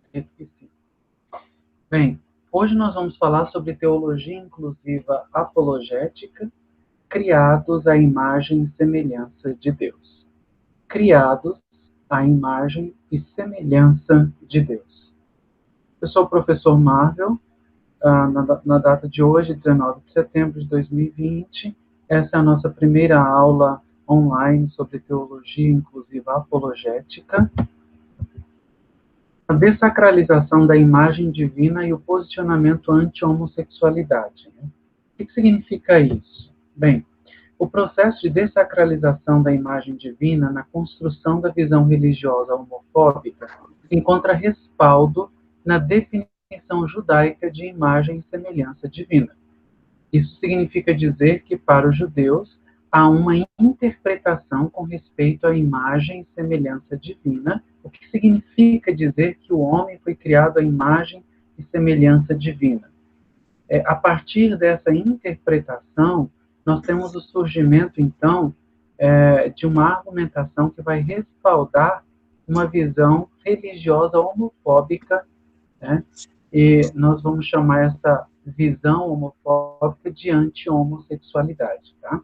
Acredito que sim. Bem, hoje nós vamos falar sobre teologia inclusiva apologética, criados à imagem e semelhança de Deus. Criados à imagem e semelhança de Deus. Eu sou o professor Marvel, na data de hoje, 19 de setembro de 2020. Essa é a nossa primeira aula online sobre teologia inclusiva apologética. A dessacralização da imagem divina e o posicionamento anti-homossexualidade. O que significa isso? Bem, o processo de dessacralização da imagem divina na construção da visão religiosa homofóbica encontra respaldo na definição judaica de imagem e semelhança divina. Isso significa dizer que, para os judeus, há uma interpretação com respeito à imagem e semelhança divina, o que significa dizer que o homem foi criado à imagem e semelhança divina. A partir dessa interpretação, nós temos o surgimento, então, de uma argumentação que vai respaldar uma visão religiosa homofóbica, né? E nós vamos chamar essa visão homofóbica de anti-homossexualidade, tá?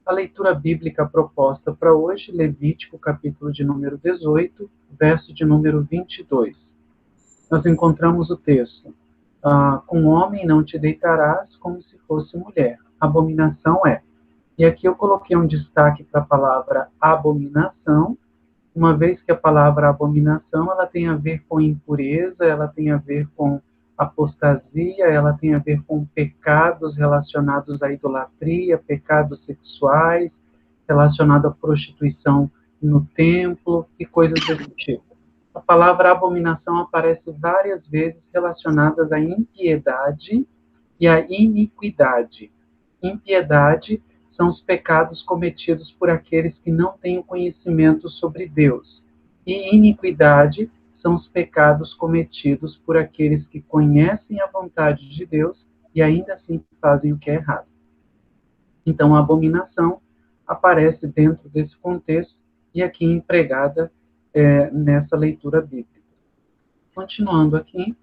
A leitura bíblica proposta para hoje, Levítico, capítulo de número 18, verso de número 22. Nós encontramos o texto: com homem não te deitarás como se fosse mulher. Abominação é. E aqui eu coloquei um destaque para a palavra abominação, uma vez que a palavra abominação ela tem a ver com impureza, ela tem a ver com apostasia, ela tem a ver com pecados relacionados à idolatria, pecados sexuais, relacionados à prostituição no templo e coisas desse tipo. A palavra abominação aparece várias vezes relacionadas à impiedade e à iniquidade. Impiedade são os pecados cometidos por aqueles que não têm o conhecimento sobre Deus. E iniquidade são os pecados cometidos por aqueles que conhecem a vontade de Deus e ainda assim fazem o que é errado. Então, a abominação aparece dentro desse contexto e aqui empregada nessa leitura bíblica. Continuando aqui,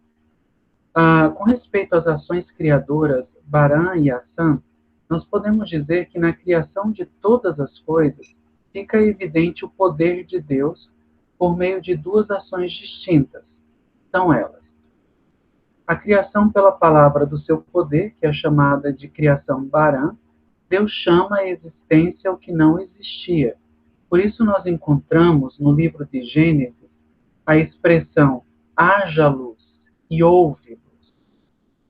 com respeito às ações criadoras Barã e Assã, nós podemos dizer que na criação de todas as coisas fica evidente o poder de Deus por meio de duas ações distintas. São elas: a criação pela palavra do seu poder, que é chamada de criação Barã. Deus chama à existência o que não existia. Por isso nós encontramos no livro de Gênesis a expressão haja luz e houve luz.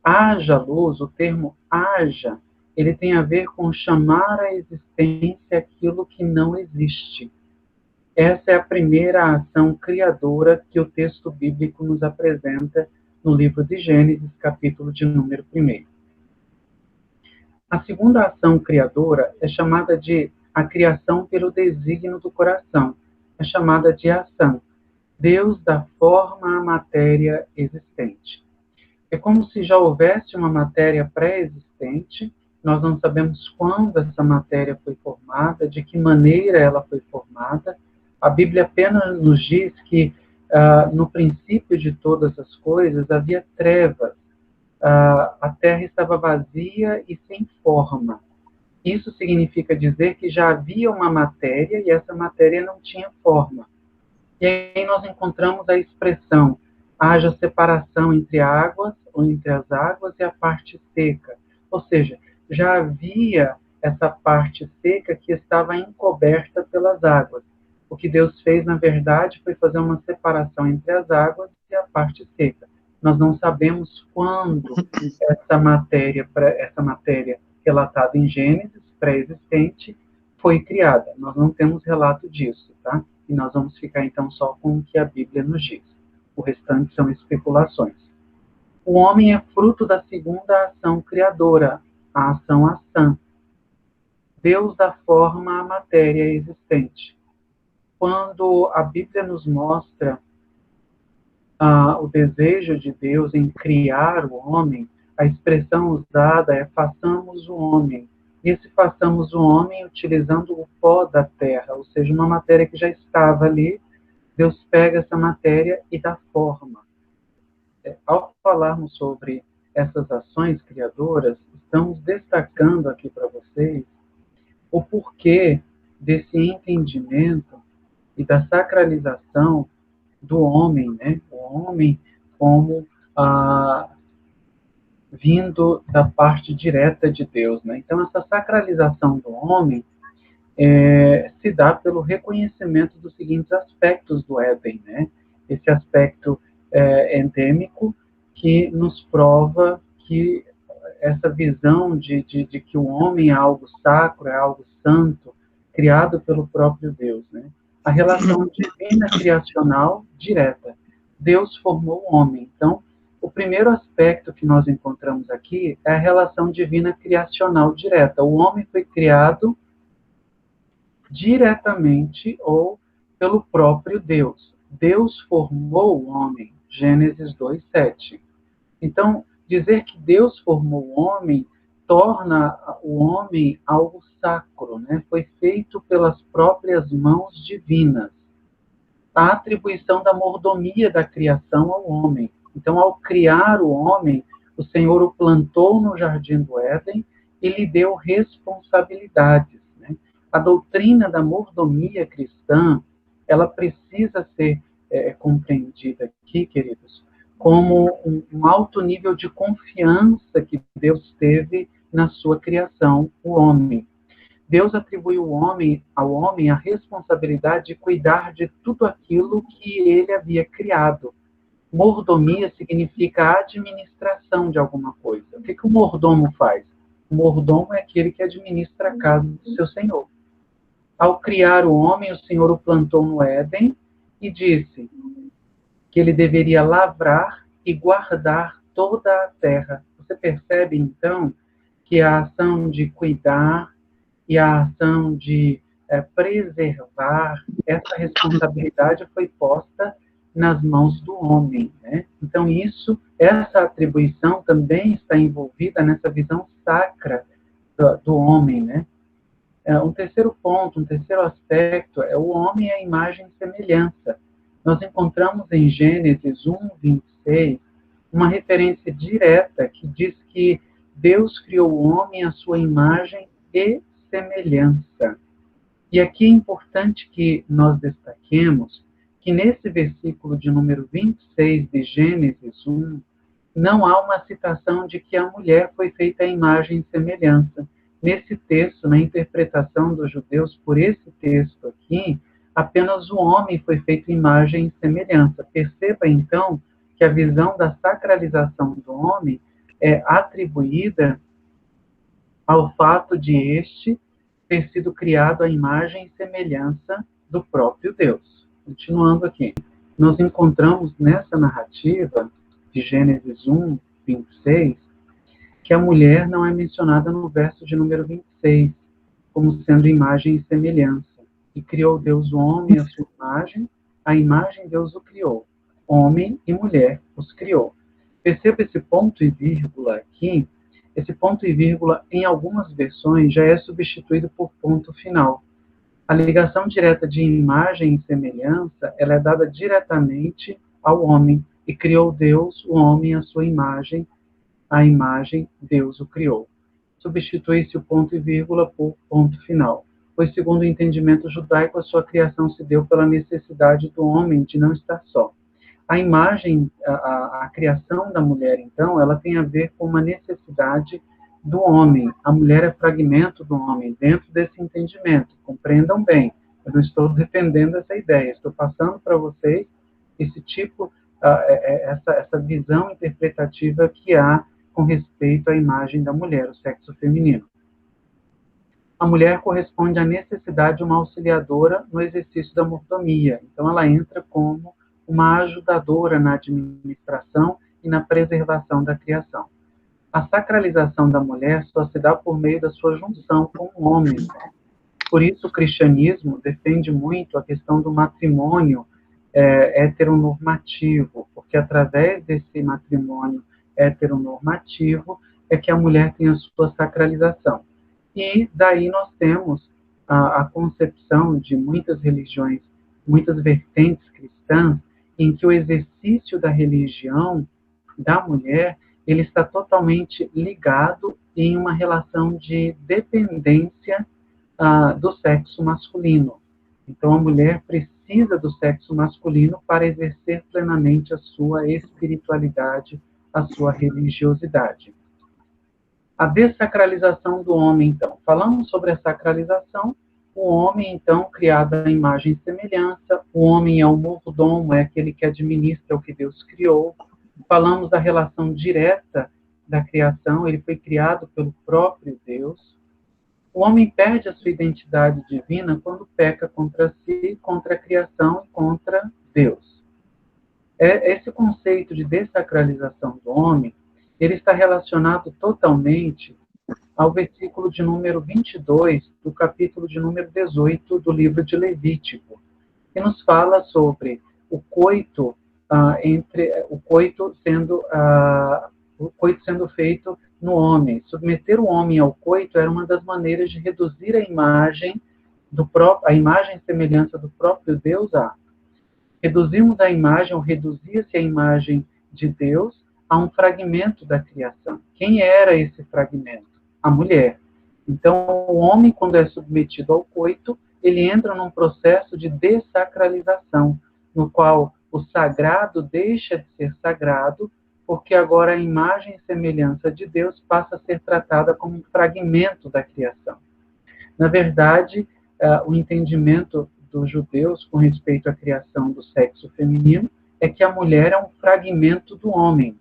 Haja luz, o termo haja, ele tem a ver com chamar à existência aquilo que não existe. Essa é a primeira ação criadora que o texto bíblico nos apresenta no livro de Gênesis, capítulo de número 1. A segunda ação criadora é chamada de a criação pelo desígnio do coração. É chamada de ação. Deus dá forma à matéria existente. É como se já houvesse uma matéria pré-existente, nós não sabemos quando essa matéria foi formada, de que maneira ela foi formada. A Bíblia apenas nos diz que no princípio de todas as coisas havia trevas, a terra estava vazia e sem forma. Isso significa dizer que já havia uma matéria e essa matéria não tinha forma. E aí nós encontramos a expressão haja separação entre águas, ou entre as águas e a parte seca. Ou seja, já havia essa parte seca que estava encoberta pelas águas. O que Deus fez, na verdade, foi fazer uma separação entre as águas e a parte seca. Nós não sabemos quando essa matéria relatada em Gênesis, pré-existente, foi criada. Nós não temos relato disso, tá? E nós vamos ficar, então, só com o que a Bíblia nos diz. O restante são especulações. O homem é fruto da segunda ação criadora, a ação Assã. Deus dá forma à matéria existente. Quando a Bíblia nos mostra o desejo de Deus em criar o homem, a expressão usada é façamos o homem. E esse façamos o homem utilizando o pó da terra, ou seja, uma matéria que já estava ali. Deus pega essa matéria e dá forma. ao falarmos sobre essas ações criadoras, estamos destacando aqui para vocês o porquê desse entendimento e da sacralização do homem, né? O homem como vindo da parte direta de Deus, né? Então, essa sacralização do homem se dá pelo reconhecimento dos seguintes aspectos do Éden, né? Esse aspecto endêmico que nos prova que essa visão de que o homem é algo sacro, é algo santo, criado pelo próprio Deus, né? A relação divina criacional direta. Deus formou o homem. Então, o primeiro aspecto que nós encontramos aqui é a relação divina criacional direta. O homem foi criado diretamente ou pelo próprio Deus. Deus formou o homem. Gênesis 2:7. Então, dizer que Deus formou o homem torna o homem algo sacro, né? Foi feito pelas próprias mãos divinas. A atribuição da mordomia da criação ao homem. Então, ao criar o homem, o Senhor o plantou no jardim do Éden e lhe deu responsabilidades, né? A doutrina da mordomia cristã, ela precisa ser compreendida aqui, queridos, como um alto nível de confiança que Deus teve na sua criação, o homem. Deus atribuiu ao homem a responsabilidade de cuidar de tudo aquilo que ele havia criado. Mordomia significa a administração de alguma coisa. O que o mordomo faz? O mordomo é aquele que administra a casa do seu senhor. Ao criar o homem, o Senhor o plantou no Éden e disse que ele deveria lavrar e guardar toda a terra. Você percebe, então, que a ação de cuidar e a ação de preservar, essa responsabilidade foi posta nas mãos do homem, né? Então, essa atribuição também está envolvida nessa visão sacra do homem, né? Um terceiro ponto, um terceiro aspecto é o homem é a imagem e semelhança. Nós encontramos em Gênesis 1:26 uma referência direta que diz que Deus criou o homem à sua imagem e semelhança. E aqui é importante que nós destaquemos que nesse versículo de número 26 de Gênesis 1, não há uma citação de que a mulher foi feita à imagem e semelhança. Nesse texto, na interpretação dos judeus por esse texto aqui, apenas o homem foi feito imagem e semelhança. Perceba, então, que a visão da sacralização do homem é atribuída ao fato de este ter sido criado à imagem e semelhança do próprio Deus. Continuando aqui, nós encontramos nessa narrativa de Gênesis 1:26, que a mulher não é mencionada no verso de número 26, como sendo imagem e semelhança. E criou Deus o homem à sua imagem, a imagem Deus o criou. Homem e mulher os criou. Perceba esse ponto e vírgula aqui. Esse ponto e vírgula, em algumas versões, já é substituído por ponto final. A ligação direta de imagem e semelhança, ela é dada diretamente ao homem. E criou Deus o homem à sua imagem, a imagem Deus o criou. Substitui-se o ponto e vírgula por ponto final. Pois, segundo o entendimento judaico, a sua criação se deu pela necessidade do homem de não estar só. A imagem, a criação da mulher, então, ela tem a ver com uma necessidade do homem. A mulher é fragmento do homem, dentro desse entendimento. Compreendam bem, eu não estou defendendo essa ideia, estou passando para vocês esse tipo, essa visão interpretativa que há com respeito à imagem da mulher, o sexo feminino. A mulher corresponde à necessidade de uma auxiliadora no exercício da mordomia. Então, ela entra como uma ajudadora na administração e na preservação da criação. A sacralização da mulher só se dá por meio da sua junção com o homem. Por isso, o cristianismo defende muito a questão do matrimônio heteronormativo, porque através desse matrimônio heteronormativo é que a mulher tem a sua sacralização. E daí nós temos a concepção de muitas religiões, muitas vertentes cristãs, em que o exercício da religião da mulher, ele está totalmente ligado em uma relação de dependência do sexo masculino. Então, a mulher precisa do sexo masculino para exercer plenamente a sua espiritualidade, a sua religiosidade. A dessacralização do homem, então. Falamos sobre a sacralização. O homem, então, criado à imagem e semelhança. O homem é o mordomo, é aquele que administra o que Deus criou. Falamos da relação direta da criação. Ele foi criado pelo próprio Deus. O homem perde a sua identidade divina quando peca contra si, contra a criação e contra Deus. Esse conceito de dessacralização do homem, ele está relacionado totalmente ao versículo de número 22 do capítulo de número 18 do livro de Levítico, que nos fala sobre o coito o coito sendo feito no homem. Submeter o homem ao coito era uma das maneiras de reduzir a imagem e semelhança do próprio Deus a reduzimos a imagem, ou reduzia-se a imagem de Deus a um fragmento da criação. Quem era esse fragmento? A mulher. Então, o homem, quando é submetido ao coito, ele entra num processo de dessacralização, no qual o sagrado deixa de ser sagrado, porque agora a imagem e semelhança de Deus passa a ser tratada como um fragmento da criação. Na verdade, o entendimento dos judeus com respeito à criação do sexo feminino é que a mulher é um fragmento do homem,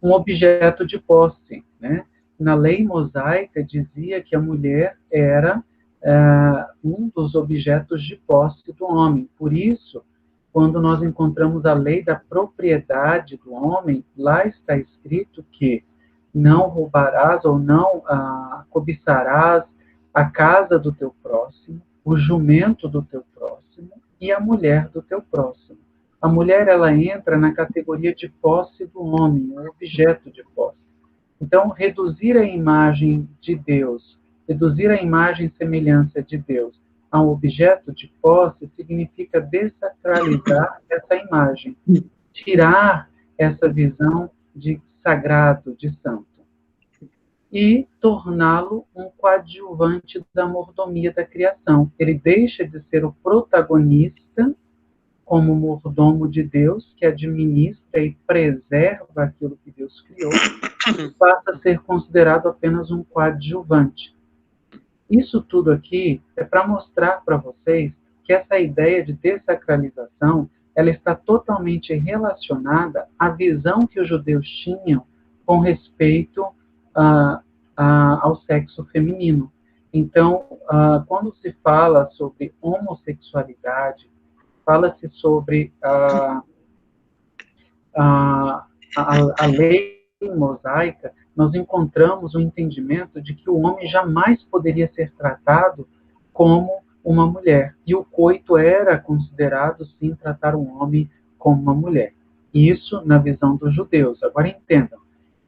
um objeto de posse, né? Na lei mosaica dizia que a mulher era um dos objetos de posse do homem. Por isso, quando nós encontramos a lei da propriedade do homem, lá está escrito que não roubarás ou não cobiçarás a casa do teu próximo, o jumento do teu próximo e a mulher do teu próximo. A mulher, ela entra na categoria de posse do homem, um objeto de posse. Então, reduzir a imagem de Deus, reduzir a imagem e semelhança de Deus a um objeto de posse significa dessacralizar essa imagem, tirar essa visão de sagrado, de santo, e torná-lo um coadjuvante da mordomia da criação. Ele deixa de ser o protagonista como mordomo de Deus, que administra e preserva aquilo que Deus criou, e passa a ser considerado apenas um coadjuvante. Isso tudo aqui é para mostrar para vocês que essa ideia de dessacralização, ela está totalmente relacionada à visão que os judeus tinham com respeito ao sexo feminino. Então, quando se fala sobre homossexualidade, fala-se sobre a lei mosaica, nós encontramos o entendimento de que o homem jamais poderia ser tratado como uma mulher. E o coito era considerado, sim, tratar um homem como uma mulher. Isso na visão dos judeus. Agora entendam,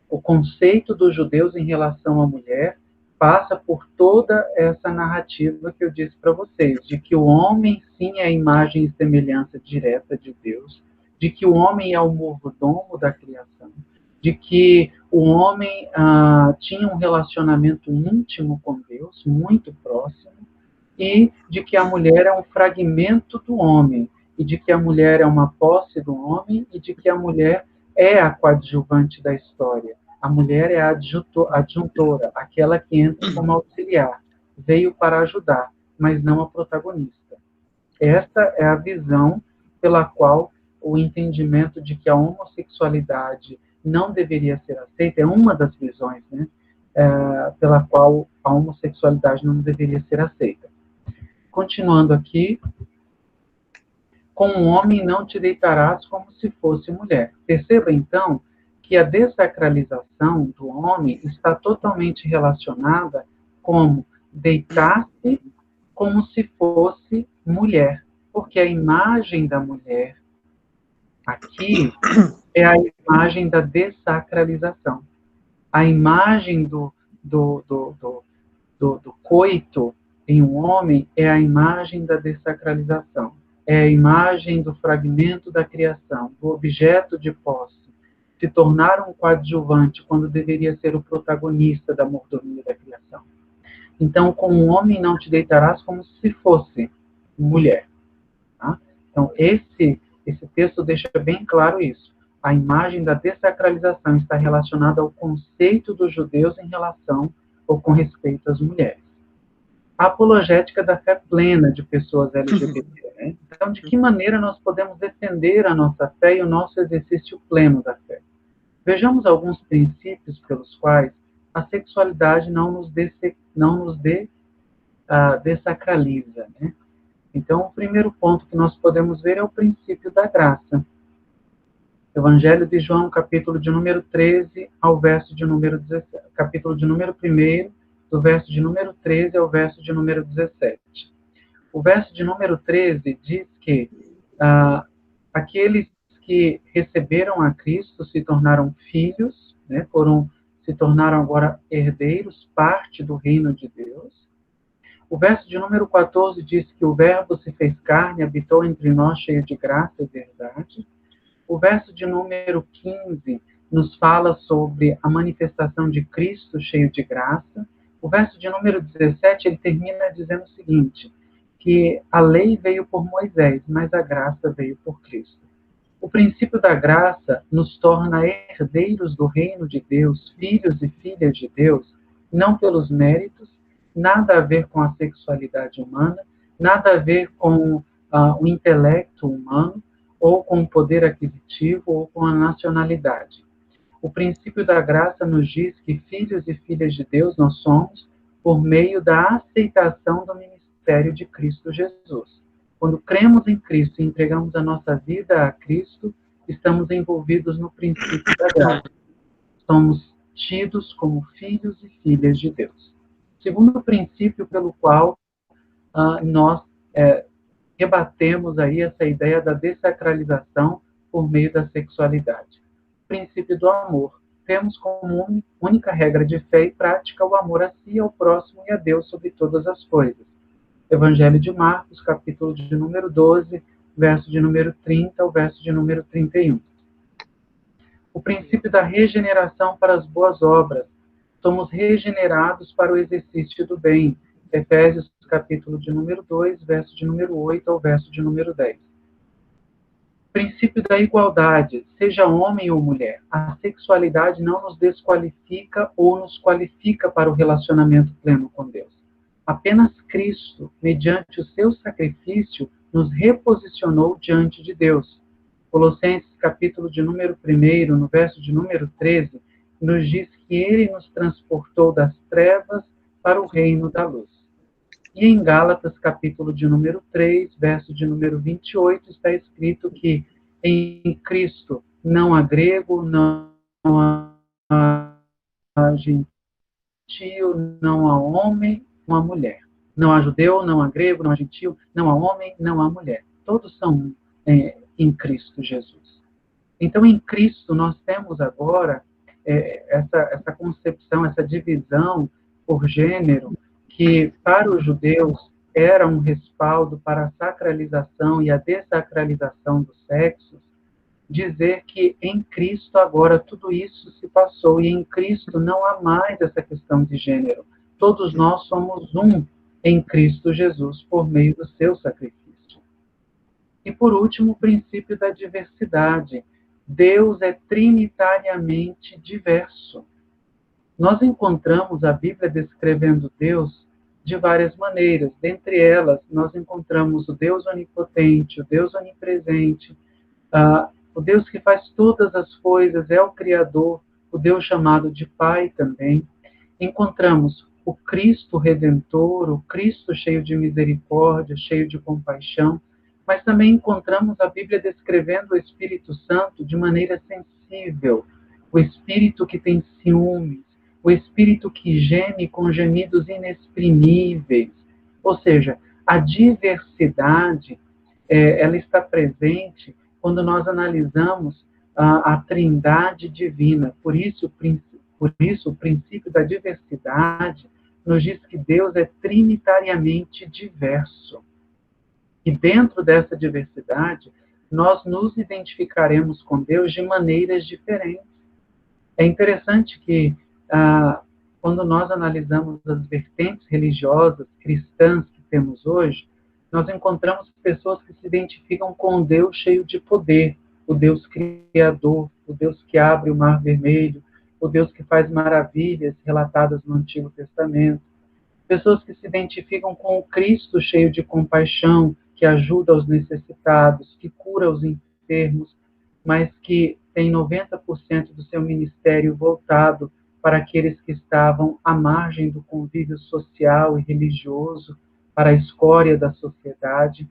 o conceito dos judeus em relação à mulher passa por toda essa narrativa que eu disse para vocês, de que o homem, sim, é a imagem e semelhança direta de Deus, de que o homem é o mordomo da criação, de que o homem tinha um relacionamento íntimo com Deus, muito próximo, e de que a mulher é um fragmento do homem, e de que a mulher é uma posse do homem, e de que a mulher é a coadjuvante da história. A mulher é a adjuntora, aquela que entra como auxiliar, veio para ajudar, mas não a protagonista. Esta é a visão pela qual o entendimento de que a homossexualidade não deveria ser aceita, é uma das visões, né, pela qual a homossexualidade não deveria ser aceita. Continuando aqui, com um homem não te deitarás como se fosse mulher. Perceba, então, que a dessacralização do homem está totalmente relacionada com deitar-se como se fosse mulher, porque a imagem da mulher aqui é a imagem da dessacralização. A imagem do coito em um homem é a imagem da dessacralização. É a imagem do fragmento da criação, do objeto de posse, se tornar um coadjuvante quando deveria ser o protagonista da mordomia da criação. Então, com um homem não te deitarás como se fosse mulher. Tá? Então, esse texto deixa bem claro isso. A imagem da dessacralização está relacionada ao conceito dos judeus em relação ou com respeito às mulheres. A apologética da fé plena de pessoas LGBT. Né? Então, de que maneira nós podemos defender a nossa fé e o nosso exercício pleno da fé? Vejamos alguns princípios pelos quais a sexualidade não nos dessacraliza. Né? Então, o primeiro ponto que nós podemos ver é o princípio da graça. Evangelho de João, capítulo de número 13 ao verso de número 17. Capítulo de número 1, do verso de número 13 ao verso de número 17. O verso de número 13 diz que aqueles que receberam a Cristo se tornaram filhos, né, se tornaram agora herdeiros, parte do reino de Deus. O verso de número 14 diz que o Verbo se fez carne, habitou entre nós, cheio de graça e verdade. O verso de número 15 nos fala sobre a manifestação de Cristo, cheio de graça. O verso de número 17, ele termina dizendo o seguinte, que a lei veio por Moisés, mas a graça veio por Cristo. O princípio da graça nos torna herdeiros do reino de Deus, filhos e filhas de Deus, não pelos méritos, nada a ver com a sexualidade humana, nada a ver com o intelecto humano, ou com o poder aquisitivo, ou com a nacionalidade. O princípio da graça nos diz que filhos e filhas de Deus nós somos por meio da aceitação do ministério de Cristo Jesus. Quando cremos em Cristo e entregamos a nossa vida a Cristo, estamos envolvidos no princípio da graça. Somos tidos como filhos e filhas de Deus. Segundo princípio pelo qual nós rebatemos aí essa ideia da dessacralização por meio da sexualidade. O princípio do amor. Temos como única regra de fé e prática o amor a si, ao próximo e a Deus sobre todas as coisas. Evangelho de Marcos, capítulo de número 12, verso de número 30 ao verso de número 31. O princípio da regeneração para as boas obras. Somos regenerados para o exercício do bem. Efésios, capítulo de número 2, verso de número 8 ao verso de número 10. Princípio da igualdade, seja homem ou mulher. A sexualidade não nos desqualifica ou nos qualifica para o relacionamento pleno com Deus. Apenas Cristo, mediante o seu sacrifício, nos reposicionou diante de Deus. Colossenses, capítulo de número 1, no verso de número 13, nos diz que ele nos transportou das trevas para o reino da luz. E em Gálatas, capítulo de número 3, verso de número 28, está escrito que em Cristo não há grego, não há gentil, não há homem, não há mulher. Não há judeu, não há grego, não há gentil, não há homem, não há mulher. Todos são em Cristo Jesus. Então, em Cristo, nós temos agora essa concepção, essa divisão por gênero, que para os judeus era um respaldo para a sacralização e a dessacralização dos sexos, dizer que em Cristo agora tudo isso se passou, e em Cristo não há mais essa questão de gênero. Todos nós somos um em Cristo Jesus, por meio do seu sacrifício. E por último, o princípio da diversidade. Deus é trinitariamente diverso. Nós encontramos a Bíblia descrevendo Deus de várias maneiras. Dentre elas, nós encontramos o Deus onipotente, o Deus onipresente, o Deus que faz todas as coisas, é o Criador, o Deus chamado de Pai também. Encontramos o Cristo Redentor, o Cristo cheio de misericórdia, cheio de compaixão, mas também encontramos a Bíblia descrevendo o Espírito Santo de maneira sensível, o Espírito que tem ciúmes, o Espírito que geme com gemidos inexprimíveis. Ou seja, a diversidade, ela está presente quando nós analisamos a Trindade divina. Por isso, o princípio da diversidade nos diz que Deus é trinitariamente diverso. E dentro dessa diversidade, nós nos identificaremos com Deus de maneiras diferentes. É interessante que, quando nós analisamos as vertentes religiosas cristãs que temos hoje, nós encontramos pessoas que se identificam com um Deus cheio de poder, o Deus criador, o Deus que abre o mar vermelho, o Deus que faz maravilhas relatadas no Antigo Testamento. Pessoas que se identificam com o Cristo cheio de compaixão, que ajuda os necessitados, que cura os enfermos, mas que tem 90% do seu ministério voltado para aqueles que estavam à margem do convívio social e religioso, para a escória da sociedade.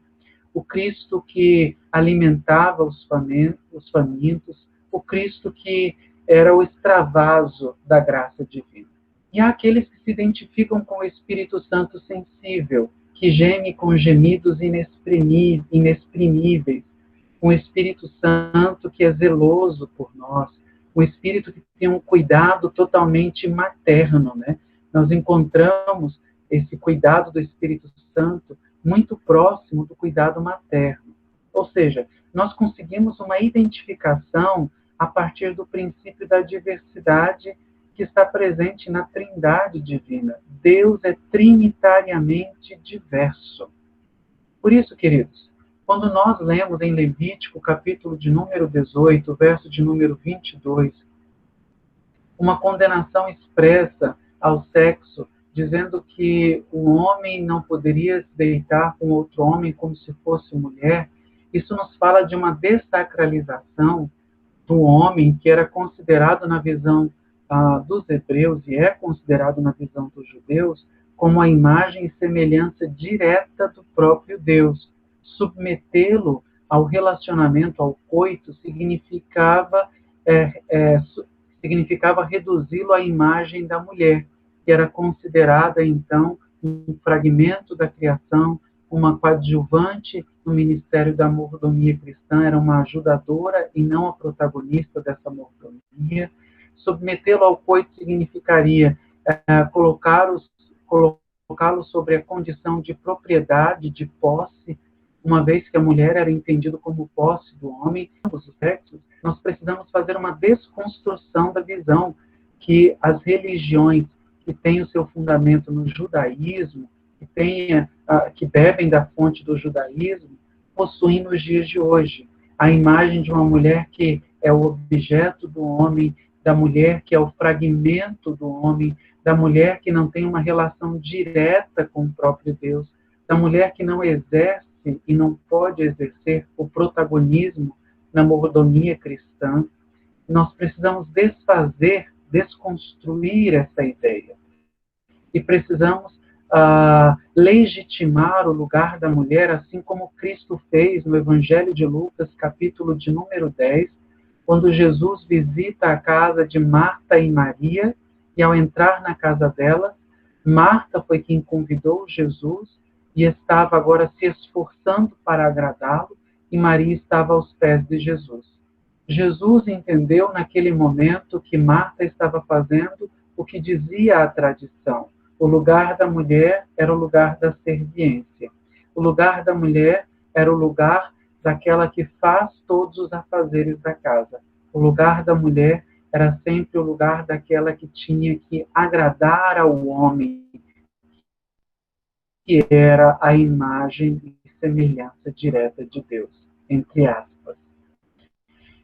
O Cristo que alimentava os famintos, o Cristo que era o extravaso da graça divina. E há aqueles que se identificam com o Espírito Santo sensível, que geme com gemidos inexprimíveis, um Espírito Santo que é zeloso por nós, um Espírito que tem um cuidado totalmente materno, né? Nós encontramos esse cuidado do Espírito Santo muito próximo do cuidado materno. Ou seja, nós conseguimos uma identificação a partir do princípio da diversidade que está presente na Trindade divina. Deus é trinitariamente diverso. Por isso, queridos, quando nós lemos em Levítico, capítulo de número 18, verso de número 22, uma condenação expressa ao sexo, dizendo que o homem não poderia se deitar com outro homem como se fosse mulher, isso nos fala de uma dessacralização do homem que era considerado na visão dos hebreus e é considerado na visão dos judeus como a imagem e semelhança direta do próprio Deus. Submetê-lo ao relacionamento, ao coito, significava reduzi-lo à imagem da mulher, que era considerada, então, um fragmento da criação, uma coadjuvante no ministério da mordomia cristã, era uma ajudadora e não a protagonista dessa mordomia. Submetê-lo ao coito significaria colocá-lo sobre a condição de propriedade, de posse, uma vez que a mulher era entendida como posse do homem, ambos os sexos. Nós precisamos fazer uma desconstrução da visão que as religiões que têm o seu fundamento no judaísmo, que bebem da fonte do judaísmo, possuem nos dias de hoje. A imagem de uma mulher que é o objeto do homem, da mulher que é o fragmento do homem, da mulher que não tem uma relação direta com o próprio Deus, da mulher que não exerce e não pode exercer o protagonismo na mordomia cristã. Nós precisamos desconstruir essa ideia. E precisamos legitimar o lugar da mulher, assim como Cristo fez no Evangelho de Lucas, capítulo de número 10, quando Jesus visita a casa de Marta e Maria, e ao entrar na casa dela, Marta foi quem convidou Jesus e estava agora se esforçando para agradá-lo, e Maria estava aos pés de Jesus. Jesus entendeu naquele momento que Marta estava fazendo o que dizia a tradição. O lugar da mulher era o lugar da serviência. O lugar da mulher era o lugar daquela que faz todos os afazeres da casa. O lugar da mulher era sempre o lugar daquela que tinha que agradar ao homem, que era a imagem e semelhança direta de Deus, entre aspas.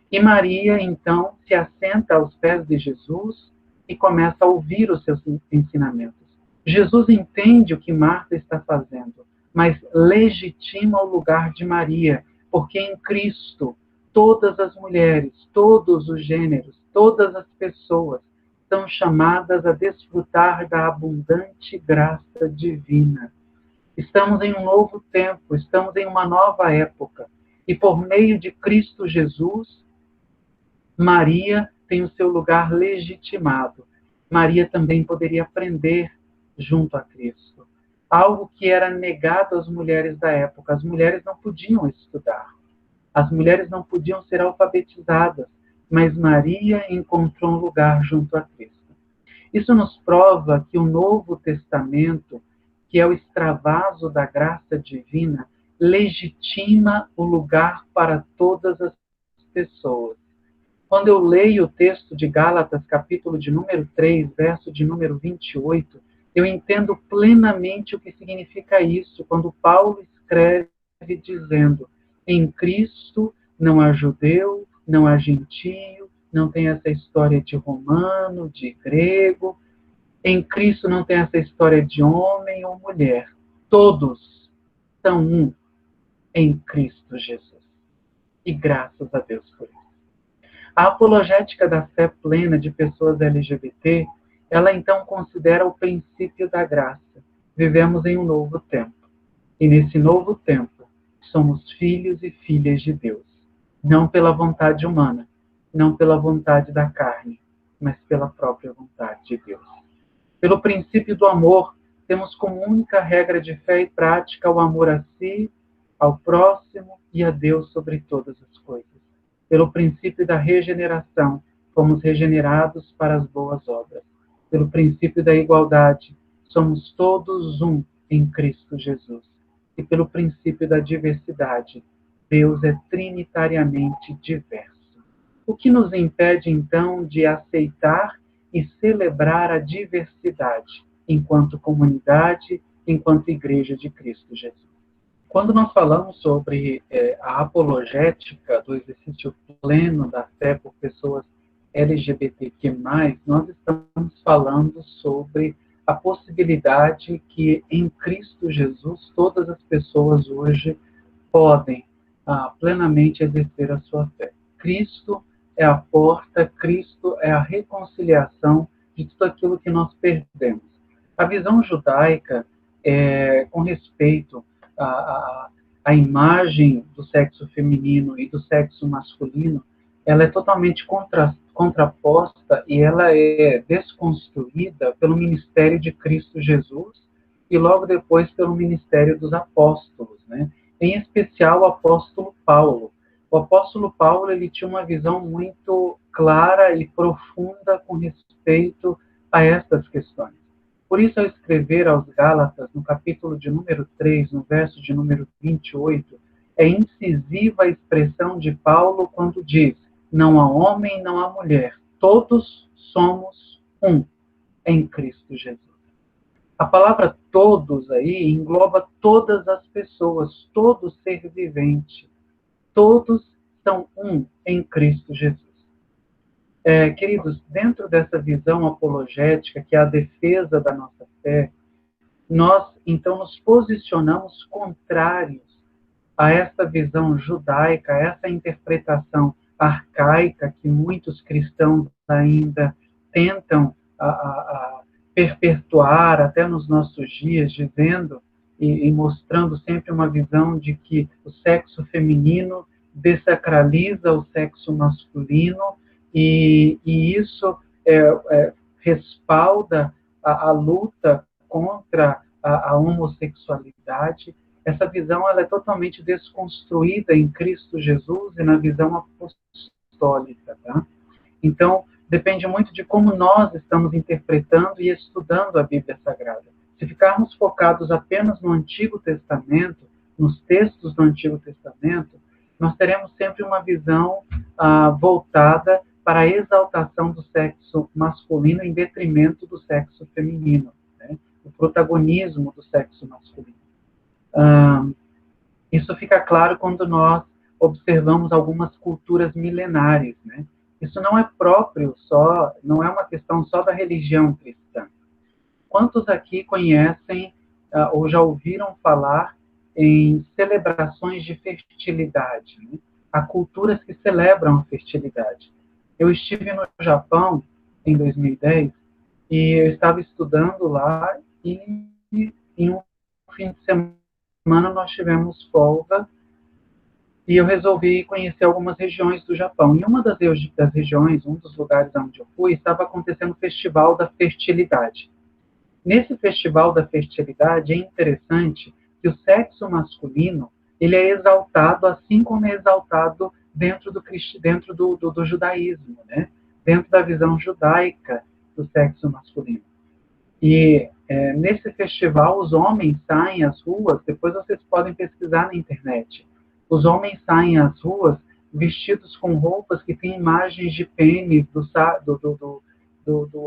E Maria, então, se assenta aos pés de Jesus e começa a ouvir os seus ensinamentos. Jesus entende o que Marta está fazendo, mas legitima o lugar de Maria, porque em Cristo todas as mulheres, todos os gêneros, todas as pessoas são chamadas a desfrutar da abundante graça divina. Estamos em um novo tempo, estamos em uma nova época, e por meio de Cristo Jesus, Maria tem o seu lugar legitimado. Maria também poderia aprender junto a Cristo. Algo que era negado às mulheres da época. As mulheres não podiam estudar. As mulheres não podiam ser alfabetizadas. Mas Maria encontrou um lugar junto a Cristo. Isso nos prova que o Novo Testamento, que é o extravaso da graça divina, legitima o lugar para todas as pessoas. Quando quando eu leio o texto de Gálatas, capítulo de número 3, verso de número 28, eu entendo plenamente o que significa isso, quando Paulo escreve dizendo: em Cristo não há judeu, não há gentio, não tem essa história de romano, de grego, em Cristo não tem essa história de homem ou mulher. Todos são um em Cristo Jesus. E graças a Deus por isso. A apologética da fé plena de pessoas LGBT, ela então considera o princípio da graça. Vivemos em um novo tempo. E nesse novo tempo, somos filhos e filhas de Deus. Não pela vontade humana, não pela vontade da carne, mas pela própria vontade de Deus. Pelo princípio do amor, temos como única regra de fé e prática o amor a si, ao próximo e a Deus sobre todas as coisas. Pelo princípio da regeneração, fomos regenerados para as boas obras. Pelo princípio da igualdade, somos todos um em Cristo Jesus. E pelo princípio da diversidade, Deus é trinitariamente diverso. O que nos impede, então, de aceitar e celebrar a diversidade enquanto comunidade, enquanto Igreja de Cristo Jesus? Quando nós falamos sobre a apologética do exercício pleno da fé por pessoas LGBTQ+, nós estamos falando sobre a possibilidade que em Cristo Jesus todas as pessoas hoje podem plenamente exercer a sua fé. Cristo é a porta, Cristo é a reconciliação de tudo aquilo que nós perdemos. A visão judaica, com respeito à imagem do sexo feminino e do sexo masculino, ela é totalmente contraposta e ela é desconstruída pelo ministério de Cristo Jesus e logo depois pelo ministério dos apóstolos, né? Em especial o apóstolo Paulo. O apóstolo Paulo ele tinha uma visão muito clara e profunda com respeito a estas questões. Por isso, ao escrever aos Gálatas, no capítulo de número 3, no verso de número 28, é incisiva a expressão de Paulo quando diz: não há homem, não há mulher, todos somos um em Cristo Jesus. A palavra todos aí engloba todas as pessoas, todo ser vivente. Todos são um em Cristo Jesus. Queridos, dentro dessa visão apologética, que é a defesa da nossa fé, nós, então, nos posicionamos contrários a essa visão judaica, a essa interpretação arcaica que muitos cristãos ainda tentam perpetuar até nos nossos dias, dizendo e mostrando sempre uma visão de que o sexo feminino desacraliza o sexo masculino e isso respalda a luta contra a homossexualidade. Essa visão ela é totalmente desconstruída em Cristo Jesus e na visão apostólica. Tá? Então, depende muito de como nós estamos interpretando e estudando a Bíblia Sagrada. Se ficarmos focados apenas no Antigo Testamento, nos textos do Antigo Testamento, nós teremos sempre uma visão voltada para a exaltação do sexo masculino em detrimento do sexo feminino, né? O protagonismo do sexo masculino. Isso fica claro quando nós observamos algumas culturas milenares, né? Isso não é próprio só, não é uma questão só da religião cristã. Quantos aqui conhecem ou já ouviram falar em celebrações de fertilidade? Né? Há culturas que celebram a fertilidade. Eu estive no Japão em 2010 e eu estava estudando lá e em um fim de semana nós tivemos folga e eu resolvi conhecer algumas regiões do Japão. Em uma das regiões, um dos lugares onde eu fui, estava acontecendo o Festival da Fertilidade. Nesse Festival da Fertilidade é interessante que o sexo masculino ele é exaltado assim como é exaltado dentro do judaísmo, né? Dentro da visão judaica do sexo masculino. E nesse festival os homens saem às ruas, depois vocês podem pesquisar na internet. Os homens saem às ruas vestidos com roupas que têm imagens de pênis do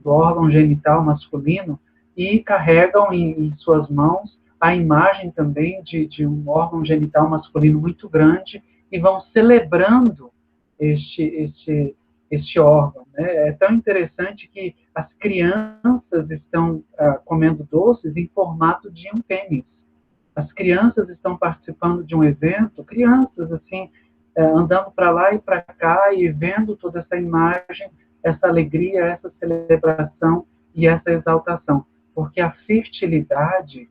órgão genital masculino e carregam em suas mãos a imagem também de um órgão genital masculino muito grande e vão celebrando este órgão. Né? É tão interessante que as crianças estão comendo doces em formato de um pênis. As crianças estão participando de um evento, crianças assim, andando para lá e para cá e vendo toda essa imagem, essa alegria, essa celebração e essa exaltação. Porque a fertilidade,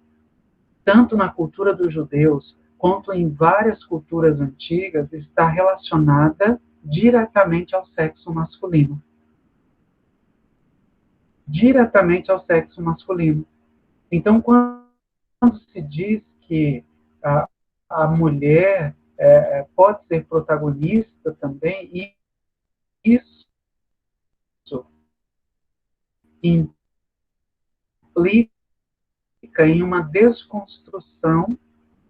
tanto na cultura dos judeus, quanto em várias culturas antigas, está relacionada diretamente ao sexo masculino. Diretamente ao sexo masculino. Então, quando se diz que a mulher pode ser protagonista também, e isso implica em uma desconstrução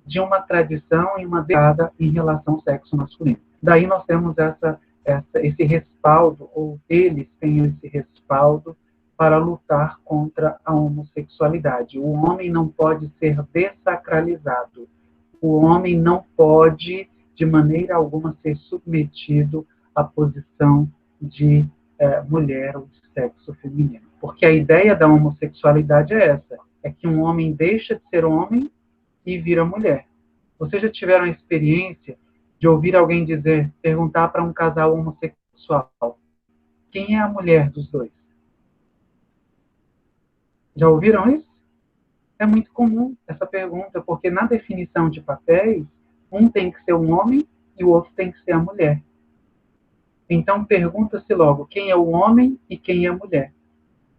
de uma tradição e uma derrada em relação ao sexo masculino. Daí nós temos esse respaldo, ou eles têm esse respaldo para lutar contra a homossexualidade. O homem não pode ser dessacralizado. O homem não pode, de maneira alguma, ser submetido à posição de mulher ou de sexo feminino. Porque a ideia da homossexualidade é essa, é que um homem deixa de ser homem e vira mulher. Vocês já tiveram a experiência de ouvir alguém perguntar para um casal homossexual, quem é a mulher dos dois? Já ouviram isso? É muito comum essa pergunta, porque na definição de papéis, um tem que ser um homem e o outro tem que ser a mulher. Então pergunta-se logo, quem é o homem e quem é a mulher?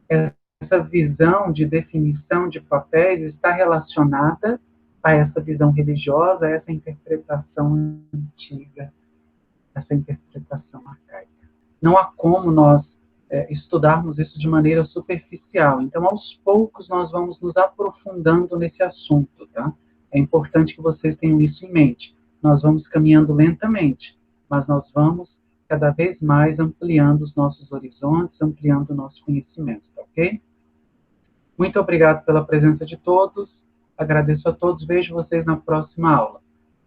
Essa visão de definição de papéis está relacionada a essa visão religiosa, a essa interpretação antiga, essa interpretação arcaica. Não há como nós estudarmos isso de maneira superficial. Então, aos poucos, nós vamos nos aprofundando nesse assunto. Tá? É importante que vocês tenham isso em mente. Nós vamos caminhando lentamente, mas nós vamos cada vez mais ampliando os nossos horizontes, ampliando o nosso conhecimento, tá ok? Muito obrigado pela presença de todos. Agradeço a todos. Vejo vocês na próxima aula.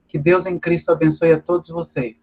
Que Deus em Cristo abençoe a todos vocês.